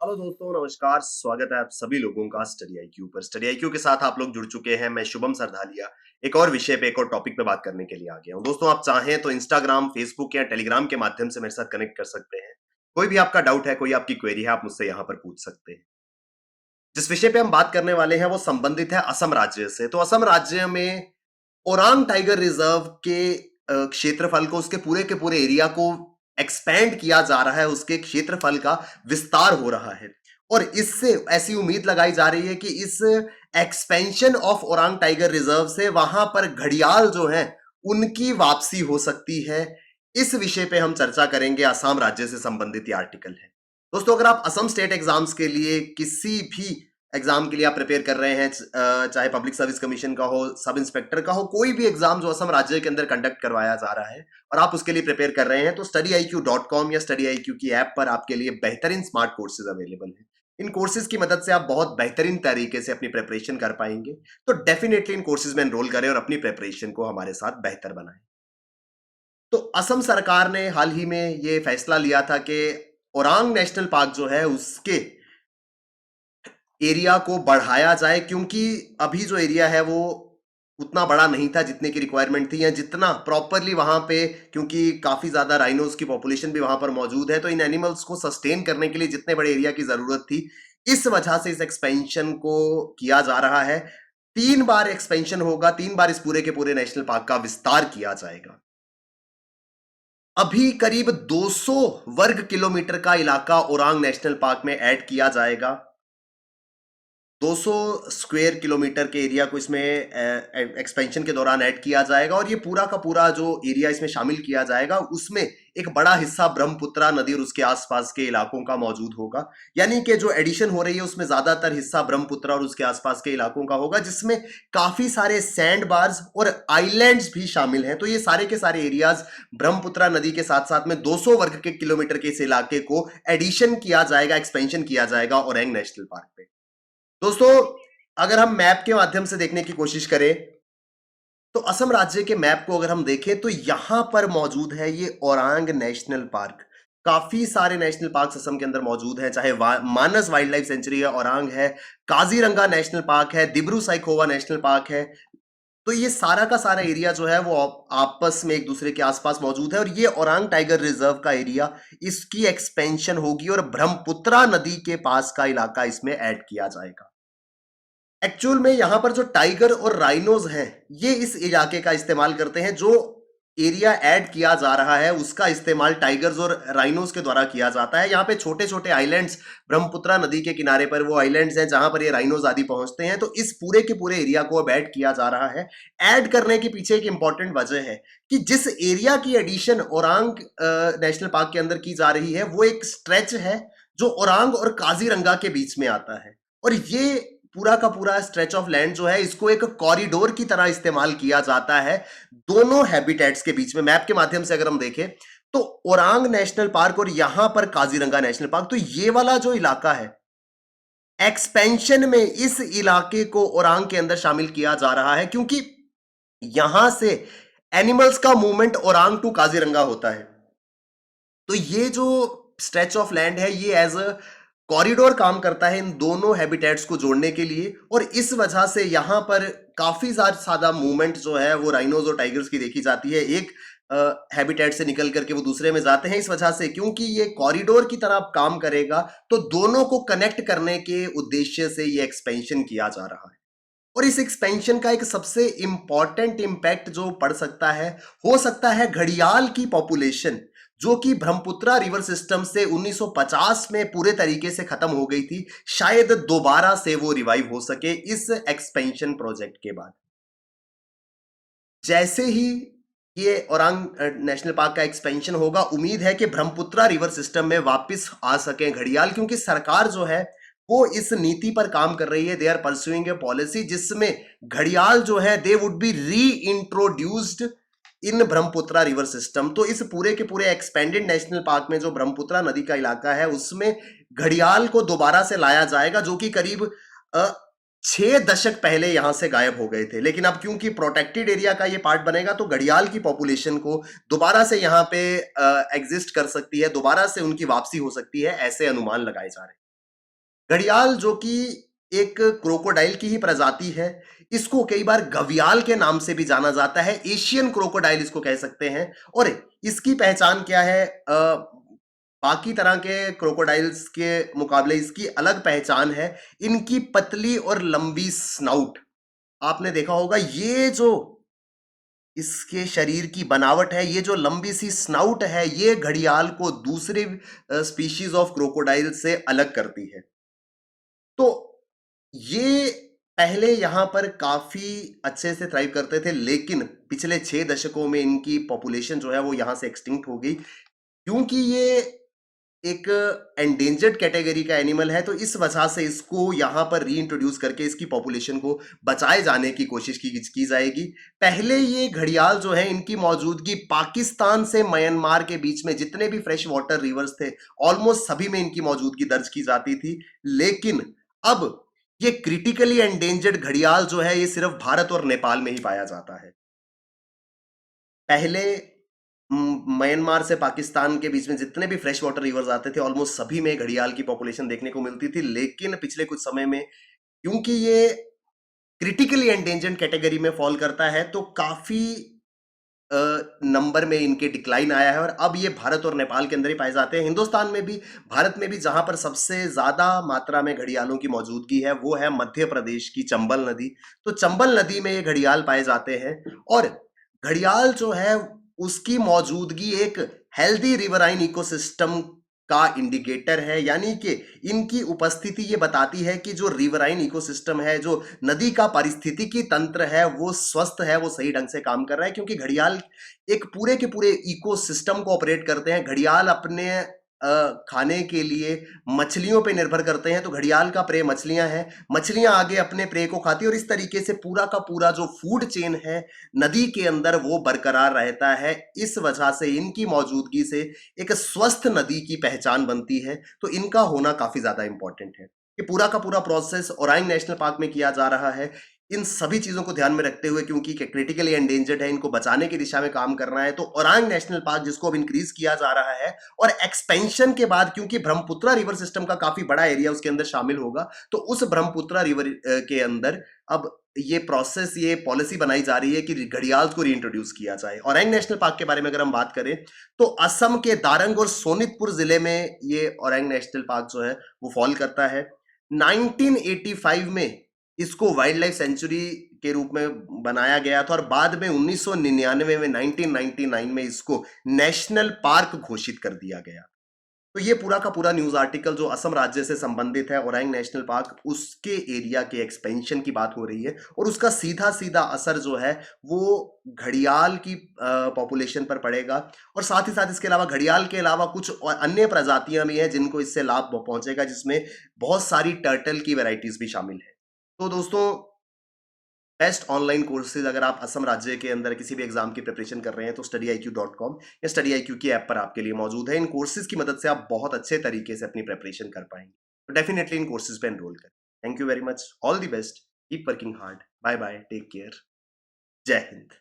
Hello दोस्तों, नमस्कार। स्वागत है आप सभी लोगों का स्टडी आईक्यू पर। स्टडी आईक्यू के साथ आप लोग जुड़ चुके हैं। मैं शुभम सरधालिया एक और विषय पे, एक और टॉपिक पे बात करने के लिए आ गया हूं। दोस्तों, आप चाहें तो इंस्टाग्राम, फेसबुक या टेलीग्राम के माध्यम से मेरे साथ कनेक्ट कर सकते हैं। कोई भी आपका डाउट है, कोई आपकी क्वेरी है, आप मुझसे यहाँ पर पूछ सकते हैं। जिस विषय पे हम बात करने वाले हैं वो संबंधित है असम राज्य से। तो असम राज्य में ओरांग टाइगर रिजर्व के क्षेत्रफल को, उसके पूरे के पूरे एरिया को एक्सपैंड किया जा रहा है। उसके क्षेत्रफल का विस्तार हो रहा है और इससे ऐसी उम्मीद लगाई जा रही है कि इस expansion of Orang tiger reserve से वहां पर घड़ियाल जो है उनकी वापसी हो सकती है। इस विषय पे हम चर्चा करेंगे। असम राज्य से संबंधित ये आर्टिकल है। दोस्तों, अगर आप असम स्टेट एग्जाम्स के लिए, किसी भी एग्जाम के लिए आप प्रिपेयर कर रहे हैं, चाहे पब्लिक सर्विस कमीशन का हो, सब इंस्पेक्टर का हो, कोई भी एग्जाम जो असम राज्य के अंदर कंडक्ट करवाया जा रहा है और आप उसके लिए प्रिपेयर कर रहे हैं, तो studyIQ.com या studyIQ की ऐप पर आपके लिए बेहतरीन स्मार्ट कोर्सेज अवेलेबल हैं। इन कोर्सेज की मदद से आप बहुत बेहतरीन तरीके से अपनी प्रिपरेशन कर पाएंगे। तो डेफिनेटली इन कोर्सेज में एनरोल करें और अपनी प्रिपरेशन को हमारे साथ बेहतर बनाएं। तो असम सरकार ने हाल ही में ये फैसला लिया था कि ओरांग नेशनल पार्क जो है उसके एरिया को बढ़ाया जाए, क्योंकि अभी जो एरिया है वो उतना बड़ा नहीं था जितने की रिक्वायरमेंट थी, या जितना प्रॉपरली वहां पे, क्योंकि काफी ज्यादा राइनोज की पॉपुलेशन भी वहां पर मौजूद है, तो इन एनिमल्स को सस्टेन करने के लिए जितने बड़े एरिया की जरूरत थी, इस वजह से इस एक्सपेंशन को किया जा रहा है। 3 बार एक्सपेंशन होगा, 3 बार इस पूरे के पूरे नेशनल पार्क का विस्तार किया जाएगा। अभी करीब 200 वर्ग किलोमीटर का इलाका ओरांग नेशनल पार्क में ऐड किया जाएगा। 200 स्क्वायर किलोमीटर के एरिया को इसमें एक्सपेंशन के दौरान ऐड किया जाएगा और ये पूरा का पूरा जो एरिया इसमें शामिल किया जाएगा उसमें एक बड़ा हिस्सा ब्रह्मपुत्रा नदी और उसके आसपास के इलाकों का मौजूद होगा। यानी कि जो एडिशन हो रही है उसमें ज्यादातर हिस्सा ब्रह्मपुत्रा और उसके आसपास के इलाकों का होगा, जिसमें काफी सारे सैंड बार्स और आइलैंड्स भी शामिल हैं। तो ये सारे के सारे एरियाज ब्रह्मपुत्रा नदी के साथ साथ में 200 वर्ग के किलोमीटर के इस इलाके को एडिशन किया जाएगा, एक्सपेंशन किया जाएगा ओरंग नेशनल पार्क पे। दोस्तों, अगर हम मैप के माध्यम से देखने की कोशिश करें तो असम राज्य के मैप को अगर हम देखें तो यहां पर मौजूद है ये ओरांग नेशनल पार्क। काफी सारे नेशनल पार्क असम के अंदर मौजूद हैं, चाहे मानस वाइल्ड लाइफ सेंचुरी है, ओरांग है, काजीरंगा नेशनल पार्क है, दिब्रू साइखोवा नेशनल पार्क है। तो ये सारा का सारा एरिया जो है वो आपस में एक दूसरे के आसपास मौजूद है और ये ओरांग टाइगर रिजर्व का एरिया, इसकी एक्सपेंशन होगी और ब्रह्मपुत्रा नदी के पास का इलाका इसमें ऐड किया जाएगा। एक्चुअल में यहां पर जो टाइगर और राइनोज हैं ये इस इलाके का इस्तेमाल करते हैं। जो एरिया ऐड किया जा रहा है उसका इस्तेमाल टाइगर्स और राइनोज के द्वारा किया जाता है। यहाँ पे छोटे छोटे आइलैंड्स ब्रह्मपुत्रा नदी के किनारे पर वो आइलैंड्स हैं जहां पर ये राइनोज आदि पहुंचते हैं। तो इस पूरे के पूरे एरिया को अब ऐड किया जा रहा है। ऐड करने के पीछे एक इंपॉर्टेंट वजह है कि जिस एरिया की एडिशन ओरांग नेशनल पार्क के अंदर की जा रही है वो एक स्ट्रेच है जो ओरांग और काजीरंगा के बीच में आता है। और ये पूरा का पूरा स्ट्रेच ऑफ लैंड जो है इसको एक कॉरिडोर की तरह इस्तेमाल किया जाता है दोनों हैबिटेट्स के बीच में। मैप के माध्यम से अगर हम देखें तो ओरांग नेशनल पार्क और यहां पर काजीरंगा नेशनल पार्क, तो ये वाला जो इलाका है एक्सपेंशन में इस इलाके को ओरांग के अंदर शामिल किया जा रहा है, क्योंकि यहां से एनिमल्स का मूवमेंट ओरांग टू काजीरंगा होता है। तो ये जो स्ट्रेच ऑफ लैंड है ये एज अ कॉरिडोर काम करता है इन दोनों हैबिटेट्स को जोड़ने के लिए, और इस वजह से यहां पर काफी ज्यादा मूवमेंट जो है वो राइनोज और टाइगर्स की देखी जाती है। एक हैबिटेट से निकल करके वो दूसरे में जाते हैं, इस वजह से क्योंकि ये कॉरिडोर की तरह काम करेगा तो दोनों को कनेक्ट करने के उद्देश्य से ये एक्सपेंशन किया जा रहा है। और इस एक्सपेंशन का एक सबसे इंपॉर्टेंट इंपैक्ट जो पड़ सकता है, हो सकता है घड़ियाल की पॉपुलेशन जो कि ब्रह्मपुत्रा रिवर सिस्टम से 1950 में पूरे तरीके से खत्म हो गई थी, शायद दोबारा से वो रिवाइव हो सके इस एक्सपेंशन प्रोजेक्ट के बाद। जैसे ही ये ओरांग नेशनल पार्क का एक्सपेंशन होगा, उम्मीद है कि ब्रह्मपुत्रा रिवर सिस्टम में वापस आ सके घड़ियाल, क्योंकि सरकार जो है वो इस नीति पर काम कर रही है। They are pursuing a policy जिसमें घड़ियाल जो है they would be reintroduced in Brahmaputra river system. तो इस पूरे के पूरे एक्सपेंडेड नेशनल पार्क में जो ब्रह्मपुत्रा नदी का इलाका है उसमें घड़ियाल को दोबारा से लाया जाएगा, जो कि करीब 6 दशक पहले यहां से गायब हो गए थे। लेकिन अब क्योंकि प्रोटेक्टेड एरिया का ये पार्ट बनेगा तो घड़ियाल की पॉपुलेशन को दोबारा से यहां पे एग्जिस्ट कर सकती है, दोबारा से उनकी वापसी हो सकती है, ऐसे अनुमान लगाए जा रहे हैं। घड़ियाल जो कि एक क्रोकोडाइल की ही प्रजाति है, इसको कई बार घवियाल के नाम से भी जाना जाता है, एशियन क्रोकोडाइल इसको कह सकते हैं। और इसकी पहचान क्या है, बाकी तरह के क्रोकोडाइल्स के मुकाबले इसकी अलग पहचान है, इनकी पतली और लंबी स्नाउट। आपने देखा होगा ये जो इसके शरीर की बनावट है, ये जो लंबी सी स्नाउट है, ये घड़ियाल को दूसरे स्पीशीज ऑफ क्रोकोडाइल से अलग करती है। तो ये पहले यहां पर काफी अच्छे से थ्राइव करते थे, लेकिन पिछले 6 दशकों में इनकी पॉपुलेशन जो है वो यहां से एक्सटिंक्ट हो गई, क्योंकि ये एक एंडेंजर्ड कैटेगरी का एनिमल है। तो इस वजह से इसको यहाँ पर रीइंट्रोड्यूस करके इसकी पॉपुलेशन को बचाए जाने की कोशिश की जाएगी। पहले ये घड़ियाल जो है, इनकी मौजूदगी पाकिस्तान से म्यांमार के बीच में जितने भी फ्रेश वाटर रिवर्स थे, ऑलमोस्ट सभी में इनकी मौजूदगी दर्ज की जाती थी। लेकिन अब ये क्रिटिकली एंडेंजर्ड घड़ियाल जो है, ये सिर्फ भारत और नेपाल में ही पाया जाता है। पहले म्यांमार से पाकिस्तान के बीच में जितने भी फ्रेश वाटर रिवर्स आते थे, ऑलमोस्ट सभी में घड़ियाल की पॉपुलेशन देखने को मिलती थी। लेकिन पिछले कुछ समय में, क्योंकि ये क्रिटिकली एंडेंजर्ड कैटेगरी में फॉल करता है, तो काफी नंबर में इनके डिक्लाइन आया है, और अब ये भारत और नेपाल के अंदर ही पाए जाते हैं। हिंदुस्तान में भी, भारत में भी जहां पर सबसे ज्यादा मात्रा में घड़ियालों की मौजूदगी है, वो है मध्य प्रदेश की चंबल नदी। तो चंबल नदी में ये घड़ियाल पाए जाते हैं। और घड़ियाल जो है, उसकी मौजूदगी एक हेल्दी रिवराइन इकोसिस्टम का इंडिकेटर है, यानी कि इनकी उपस्थिति ये बताती है कि जो रिवराइन इकोसिस्टम है, जो नदी का पारिस्थितिकी तंत्र है, वो स्वस्थ है, वो सही ढंग से काम कर रहा है। क्योंकि घड़ियाल एक पूरे के पूरे इकोसिस्टम को ऑपरेट करते हैं। घड़ियाल अपने खाने के लिए मछलियों पे निर्भर करते हैं, तो घड़ियाल का प्रे मछलियां हैं, मछलियां आगे अपने प्रे को खाती है, और इस तरीके से पूरा का पूरा जो फूड चेन है नदी के अंदर, वो बरकरार रहता है। इस वजह से इनकी मौजूदगी से एक स्वस्थ नदी की पहचान बनती है। तो इनका होना काफी ज्यादा इंपॉर्टेंट है। ये पूरा का पूरा प्रोसेस ओरांग नेशनल पार्क में किया जा रहा है, इन सभी चीजों को ध्यान में रखते हुए, क्योंकि क्रिटिकली एंडेंजर्ड है, इनको बचाने की दिशा में काम करना है। तो ओरांग नेशनल पार्क, जिसको अब इंक्रीज किया जा रहा है, और एक्सपेंशन के बाद, क्योंकि ब्रह्मपुत्रा रिवर सिस्टम का काफी बड़ा एरिया उसके अंदर शामिल होगा, तो उस ब्रह्मपुत्रा रिवर के अंदर अब ये प्रोसेस, ये पॉलिसी बनाई जा रही है कि घड़ियाल को रीइंट्रोड्यूस किया जाए। ओरांग नेशनल पार्क के बारे में अगर हम बात करें, तो असम के दारंग और सोनितपुर जिले में ये ओरांग नेशनल पार्क जो है वो फॉल करता है। 1985 में इसको वाइल्ड लाइफ सेंचुरी के रूप में बनाया गया था, और बाद में 1999 में, 1999 में इसको नेशनल पार्क घोषित कर दिया गया। तो ये पूरा का पूरा न्यूज आर्टिकल जो असम राज्य से संबंधित है, ओरांग नेशनल पार्क, उसके एरिया के एक्सपेंशन की बात हो रही है, और उसका सीधा सीधा असर जो है वो घड़ियाल की पॉपुलेशन पर पड़ेगा। और साथ ही साथ इसके अलावा, घड़ियाल के अलावा कुछ और अन्य प्रजातियां भी हैं जिनको इससे लाभ पहुंचेगा, जिसमें बहुत सारी टर्टल की वैरायटीज भी शामिल है। तो दोस्तों, बेस्ट ऑनलाइन कोर्सेज अगर आप असम राज्य के अंदर किसी भी एग्जाम की प्रिपरेशन कर रहे हैं, तो studiiq.com या studiiq की ऐप पर आपके लिए मौजूद है। इन कोर्सेज की मदद से आप बहुत अच्छे तरीके से अपनी प्रिपरेशन कर पाएंगे। तो डेफिनेटली इन कोर्सेज पे एनरोल करें। Thank you very much, all the best, keep working hard, bye bye, take care, Jai Hind.